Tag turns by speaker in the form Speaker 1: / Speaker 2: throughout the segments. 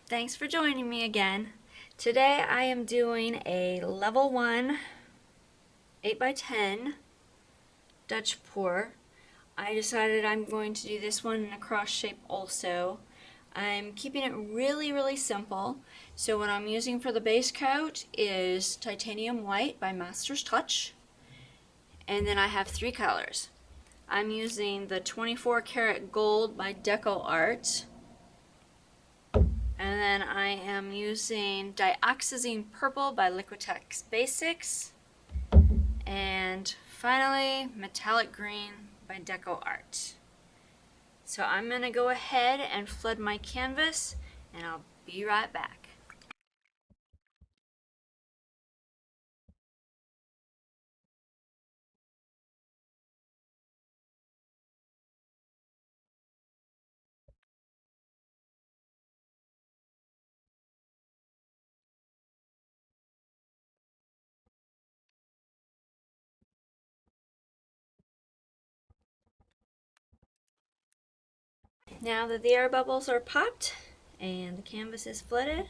Speaker 1: Thanks for joining me again. Today I am doing a level 1 8x10 Dutch pour. I decided I'm going to do this one in a cross shape also. I'm keeping it really simple. So what I'm using for the base coat is Titanium White by Master's Touch. And then I have 3 colors. I'm using the 24 Karat Gold by DecoArt. And then I am using Dioxazine Purple by Liquitex Basics. And finally, Metallic Green by DecoArt. So I'm going to go ahead and flood my canvas, and I'll be right back. Now that the air bubbles are popped and the canvas is flooded,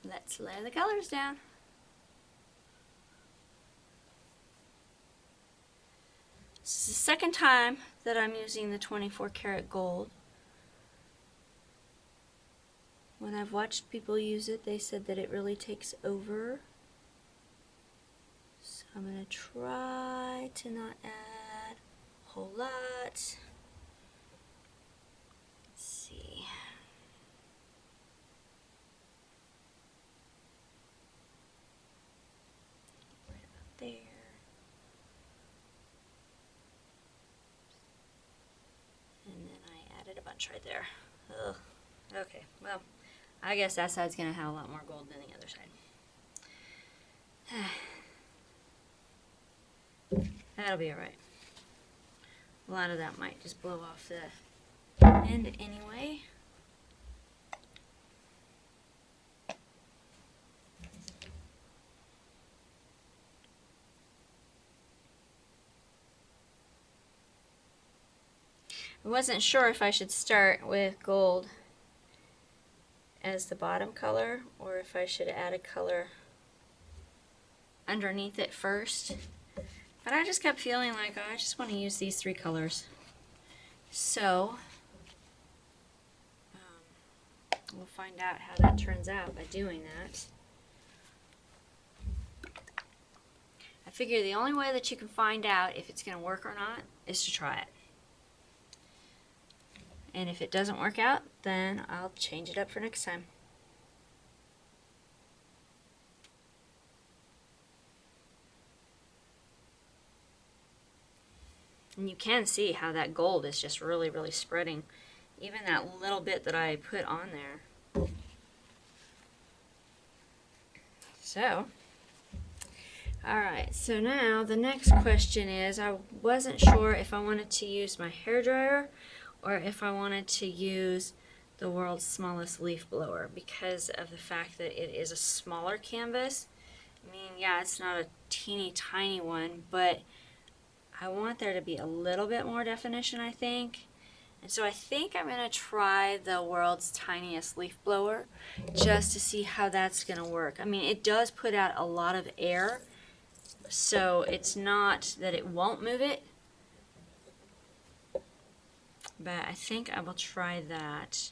Speaker 1: let's lay the colors down. This is the second time that I'm using the 24 Karat Gold. When I've watched people use it, they said that it really takes over. So I'm going to try to not add a whole lot. Let's see. Right about there. And then I added a bunch right there. Ugh. Okay, well, I guess that side's going to have a lot more gold than the other side. That'll be alright. A lot of that might just blow off the end anyway. I wasn't sure if I should start with gold as the bottom color or if I should add a color underneath it first. But I just kept feeling like I just want to use these 3 colors. So we'll find out how that turns out by doing that. I figure the only way that you can find out if it's going to work or not is to try it. And if it doesn't work out, then I'll change it up for next time. And you can see how that gold is just really spreading. Even that little bit that I put on there. So, alright, so now the next question is, I wasn't sure if I wanted to use my hairdryer or if I wanted to use the world's smallest leaf blower because of the fact that it is a smaller canvas. I mean, yeah, it's not a teeny tiny one, but I want there to be a little bit more definition, I think. And so I think I'm going to try the world's tiniest leaf blower just to see how that's going to work. I mean, it does put out a lot of air, so it's not that it won't move it. But I think I will try that.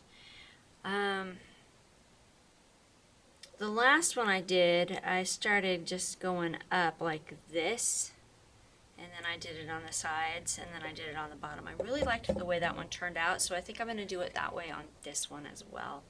Speaker 1: The last one I did, I started just going up like this. And then I did it on the sides, and then I did it on the bottom. I really liked the way that one turned out, so I think I'm going to do it that way on this one as well.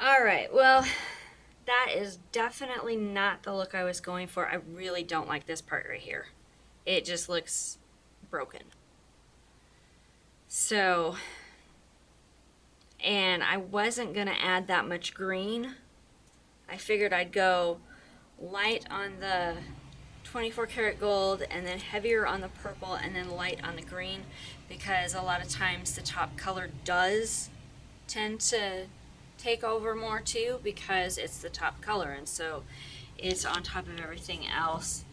Speaker 1: Alright, well, that is definitely not the look I was going for. I really don't like this part right here. It just looks broken. So, and I wasn't going to add that much green. I figured I'd go light on the 24 karat gold and then heavier on the purple and then light on the green, because a lot of times the top color does tend to take over more too, because it's the top color and so it's on top of everything else.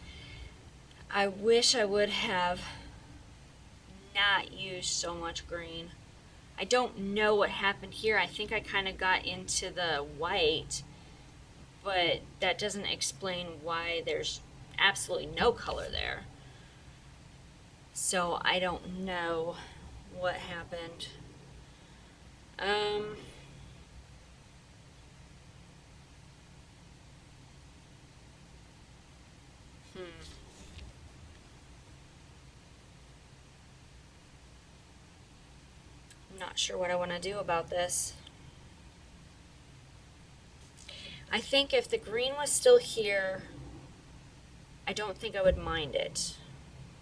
Speaker 1: I wish I would have not used so much green. I don't know what happened here. I think I kind of got into the white, but that doesn't explain why there's absolutely no color there. So I don't know what happened. I'm not sure what I want to do about this. I think if the green was still here, I don't think I would mind it.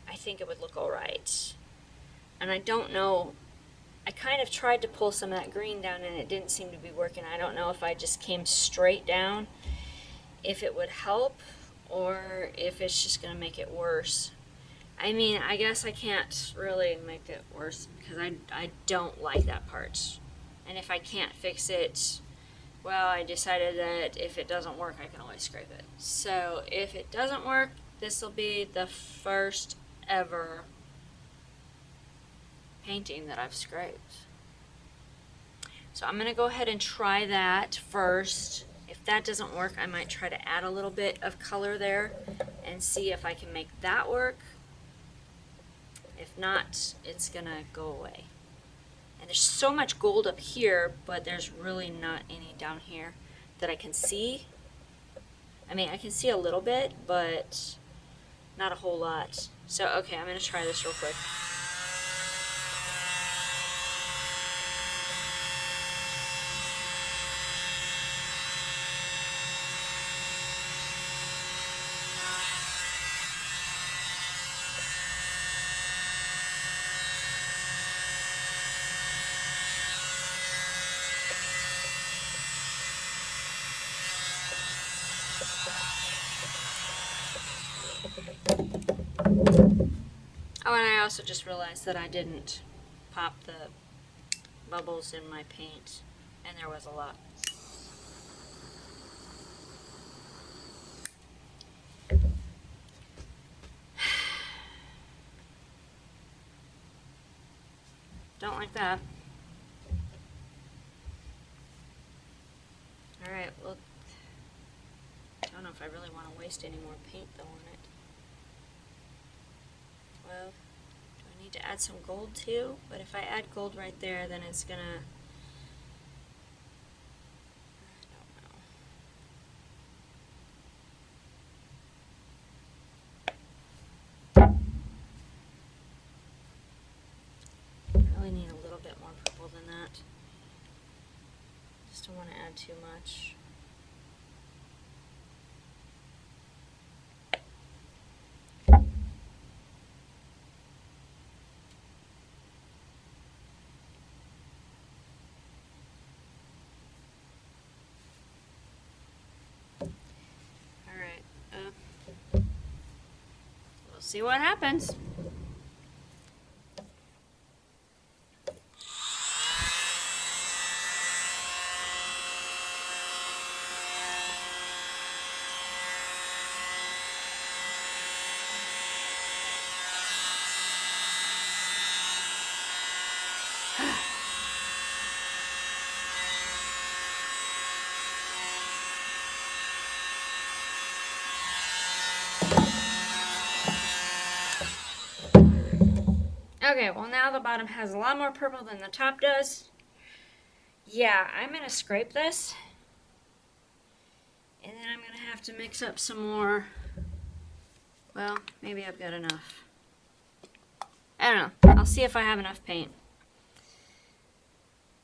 Speaker 1: I think it would look alright. And I don't know, I kind of tried to pull some of that green down and it didn't seem to be working. I don't know if I just came straight down, if it would help, or if it's just going to make it worse. I mean, I guess I can't really make it worse because I don't like that part. And if I can't fix it, well, I decided that if it doesn't work, I can always scrape it. So if it doesn't work, this will be the first ever painting that I've scraped. So I'm going to go ahead and try that first. If that doesn't work, I might try to add a little bit of color there and see if I can make that work. If not, it's going to go away. And there's so much gold up here, but there's really not any down here that I can see. I mean, I can see a little bit, but not a whole lot. So, okay, I'm going to try this real quick. Oh, and I also just realized that I didn't pop the bubbles in my paint, and there was a lot. Don't like that. Alright, well, I don't know if I really want to waste any more paint though on it. Well, do I need to add some gold too? But if I add gold right there, then it's gonna... I don't know. I really need a little bit more purple than that. Just don't want to add too much. We'll see what happens. Okay, well now the bottom has a lot more purple than the top does. Yeah, I'm going to scrape this. And then I'm going to have to mix up some more Well, maybe I've got enough. I don't know. I'll see if I have enough paint.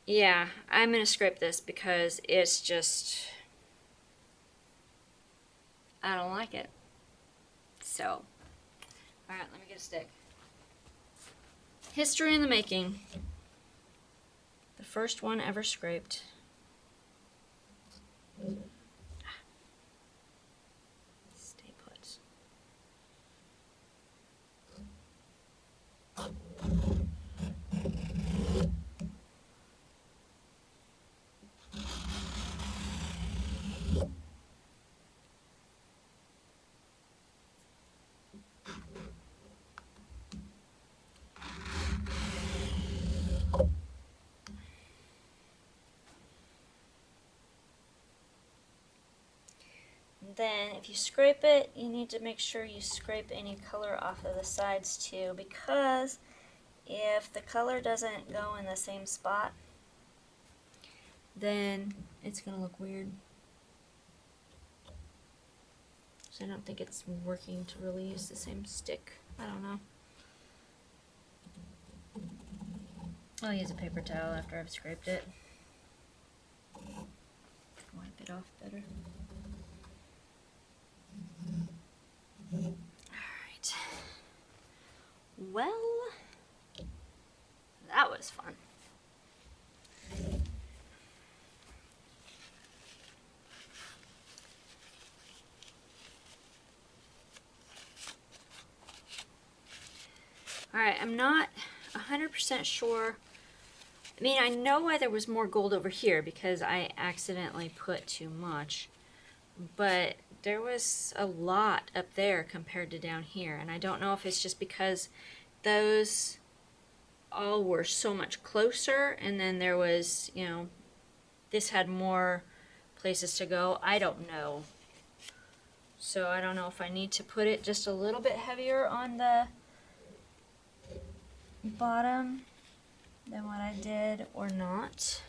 Speaker 1: Yeah, I'm going to scrape this because it's just, I don't like it. So, alright, let me get a stick. History in the making. The first one ever scraped. Stay put. Then if you scrape it, you need to make sure you scrape any color off of the sides too, because if the color doesn't go in the same spot, then it's going to look weird. So I don't think it's working to really use the same stick. I don't know. I'll use a paper towel after I've scraped it. Wipe it off better. Alright. Well, that was fun. Alright, I'm not 100% sure. I mean, I know why there was more gold over here because I accidentally put too much. But there was a lot up there compared to down here. And I don't know if it's just because those all were so much closer. And then there was, you know, this had more places to go. I don't know. So I don't know if I need to put it just a little bit heavier on the bottom than what I did or not.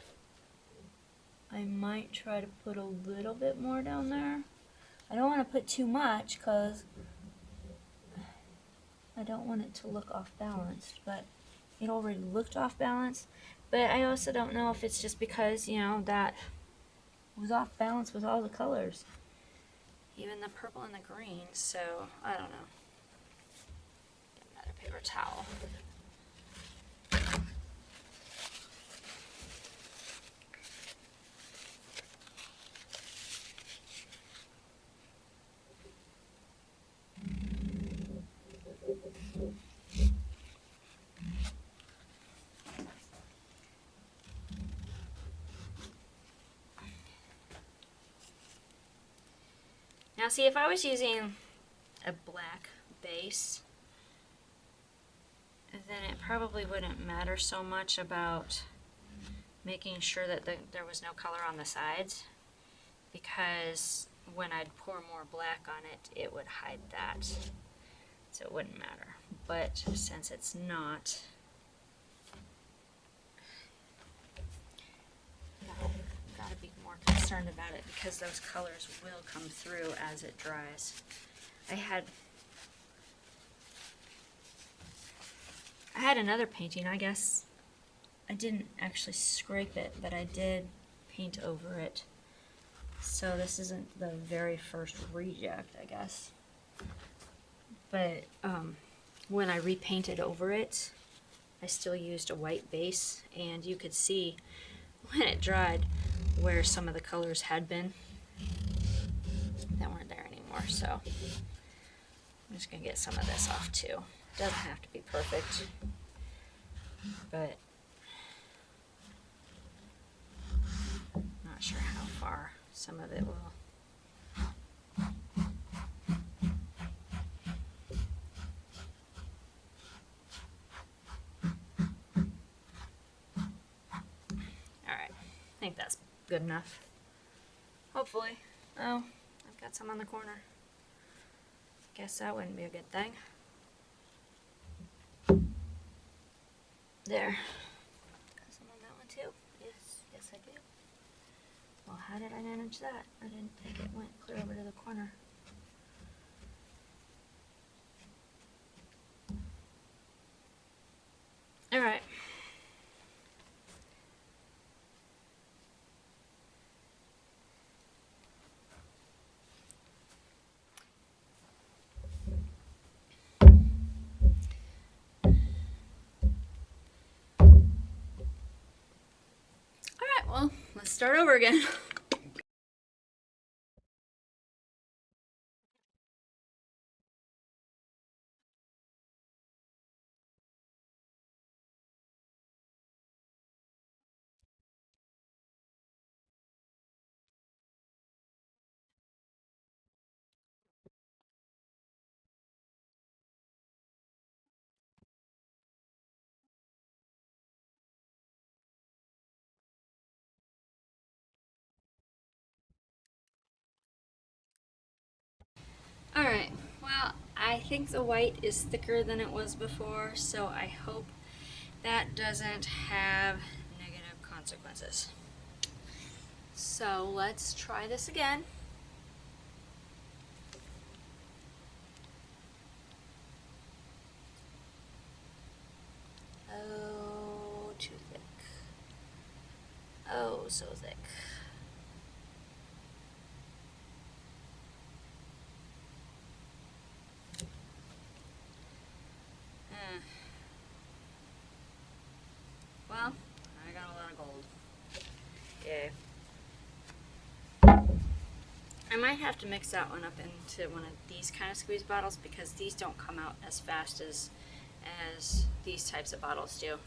Speaker 1: I might try to put a little bit more down there. I don't want to put too much because I don't want it to look off balanced, but it already looked off balance. But I also don't know if it's just because, you know, that was off balance with all the colors. Even the purple and the green, so I don't know. Get another paper towel. Now see, if I was using a black base, then it probably wouldn't matter so much about making sure that there was no color on the sides, because when I'd pour more black on it, it would hide that. So it wouldn't matter. But since it's not, gotta be more concerned about it because those colors will come through as it dries. I had another painting, I guess. I didn't actually scrape it, but I did paint over it. So this isn't the very first reject, I guess. But when I repainted over it, I still used a white base, and you could see when it dried where some of the colors had been that weren't there anymore. So I'm just gonna get some of this off too. Doesn't have to be perfect, but not sure how far some of it will. Alright, I think that's good enough. Hopefully. Oh, I've got some on the corner. Guess that wouldn't be a good thing. There. Got some on that one too. Yes I do. Well, how did I manage that? I didn't think it went clear over to the corner. start over again. Alright, well, I think the white is thicker than it was before, so I hope that doesn't have negative consequences. So let's try this again. Oh, too thick. Oh, so thick. Well, I got a lot of gold. Yay. I might have to mix that one up into one of these kind of squeeze bottles because these don't come out as fast as these types of bottles do.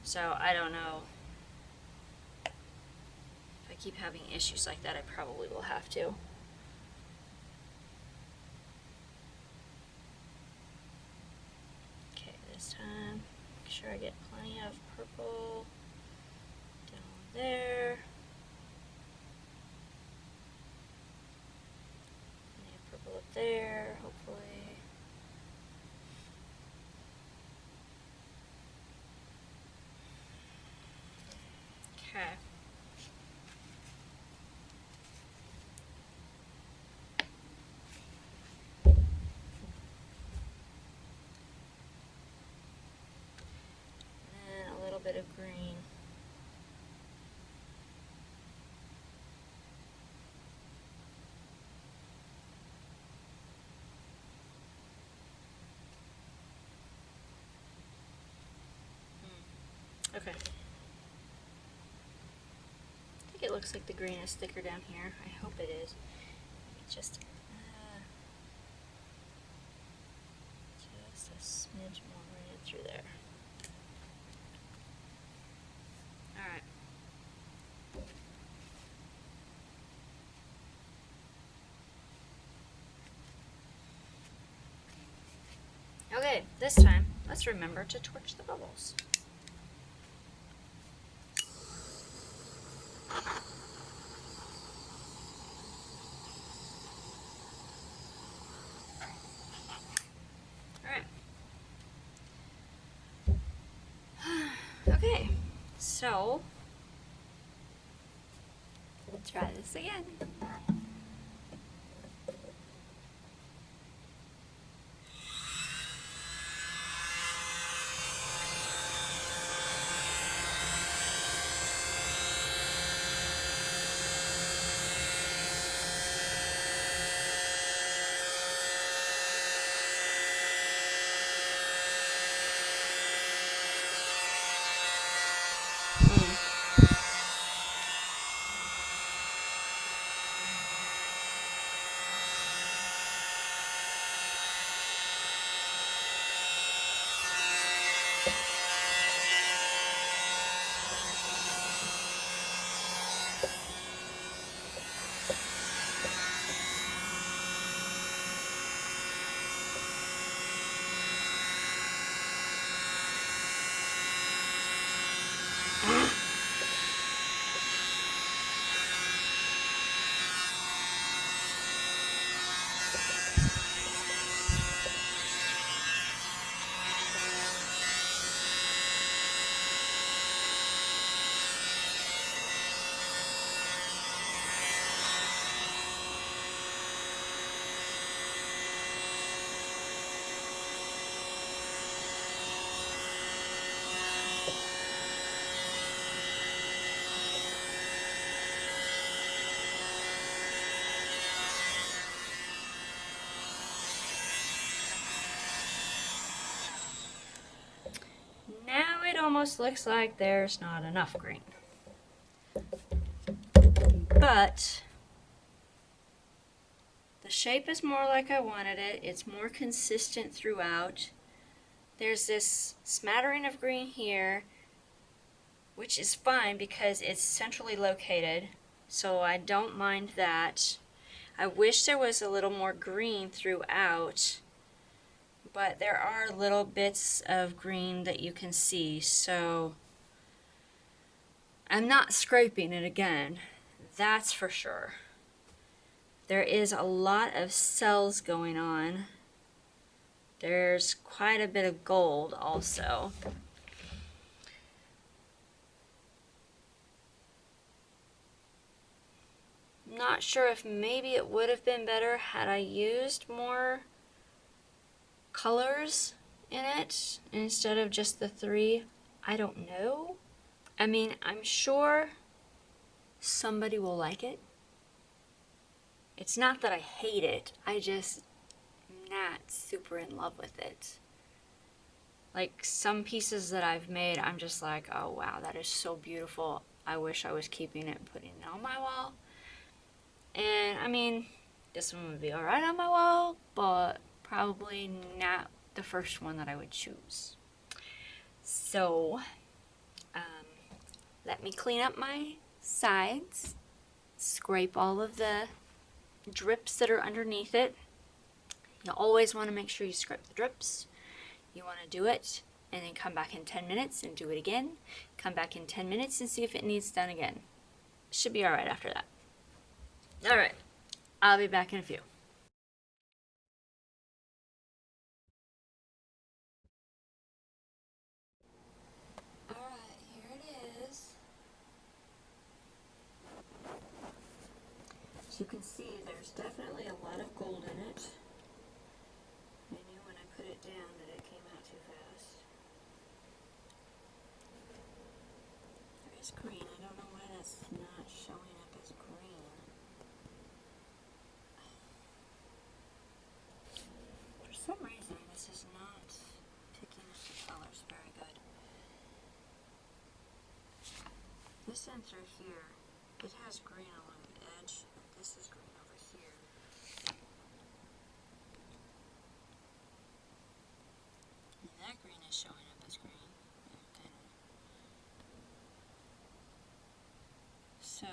Speaker 1: So I don't know. If I keep having issues like that, I probably will have to. Okay, this time, make sure I get plenty of purple down there. Plenty of purple up there, hopefully. Okay. And a little bit of green. Okay. I think it looks like the green is thicker down here. I hope it is. Just a smidge more right through there. Alright. Okay, this time, let's remember to torch the bubbles. Alright. Okay, so let's try this again. Now it almost looks like there's not enough green. but the shape is more like I wanted it. It's more consistent throughout. There's this smattering of green here, which is fine because it's centrally located, so I don't mind that. I wish there was a little more green throughout, but there are little bits of green that you can see, so I'm not scraping it again, that's for sure. There is a lot of cells going on. There's quite a bit of gold also. Not sure if maybe it would have been better had I used more colors in it instead of just the 3. I don't know. I mean, I'm sure somebody will like it. It's not that I hate it, I just am not super in love with it. Like some pieces that I've made, I'm just like, oh wow, that is so beautiful. I wish I was keeping it and putting it on my wall. And I mean, this one would be alright on my wall, but probably not the first one that I would choose. So, let me clean up my sides, scrape all of the drips that are underneath it. You always want to make sure you scrape the drips. You want to do it and then come back in 10 minutes and do it again. Come back in 10 minutes and see if it needs done again. Should be alright after that. Alright, I'll be back in a few. Alright, here it is. As you can see, there's definitely a lot of gold in it. I knew when I put it down that it came out too fast. There is green. I don't know why that's not showing up as green. For some reason, this is not picking up the colors very good. This end through here, it has green along the edge, and this is green over here. And that green is showing up as green. Yeah, kind of. So,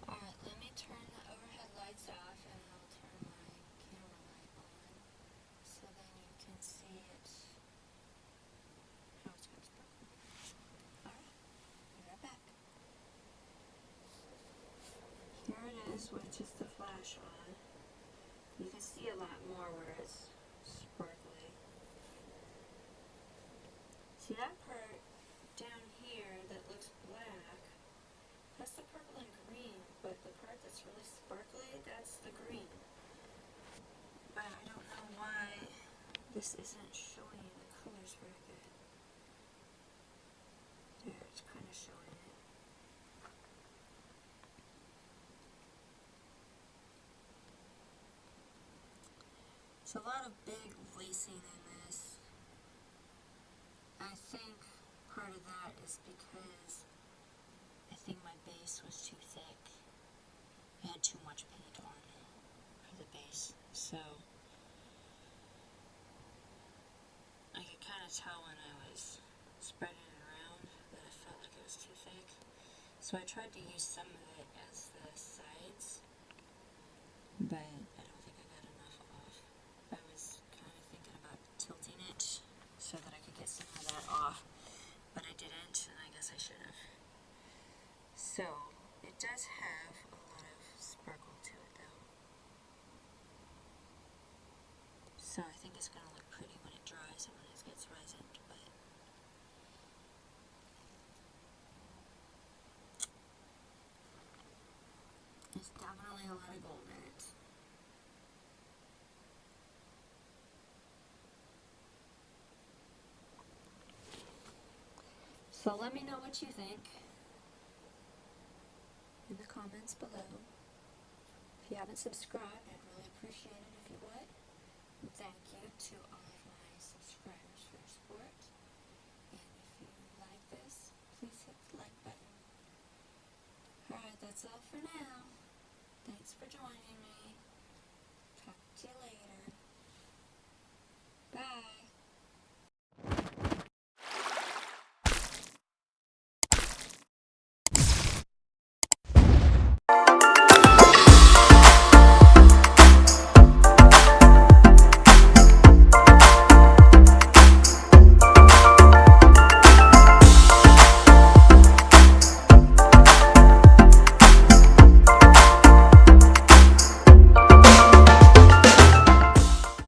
Speaker 1: alright, let me turn the overhead lights off and I'll turn my camera light on so then you can see it, how it's going to sparkle. Alright, be right back. Here it is with just the flash on. You can see a lot more where it's sparkly. See that part down here that looks black? That's the purple and green, but the part that's really sparkly, that's the green. But I don't know why this isn't showing you the colors very good. There, it's kind of showing it. It's a lot of big lacing in this. I think part of that is because I think my base was too thick. I had too much paint on for the base, so I could kind of tell when I was spreading it around that I felt like it was too thick. So I tried to use some of it as the sides, but I don't think I got enough off. I was kind of thinking about tilting it so that I could get some of that off, but I didn't, and I guess I should have. So, it does have a lot of sparkle to it though. So I think it's going to look pretty when it dries and when it gets resined, but there's definitely a lot of gold in it. So let me know what you think in the comments below. If you haven't subscribed, I'd really appreciate it if you would. Thank you to all of my subscribers for your support. And if you like this, please hit the like button. Alright, that's all for now. Thanks for joining me.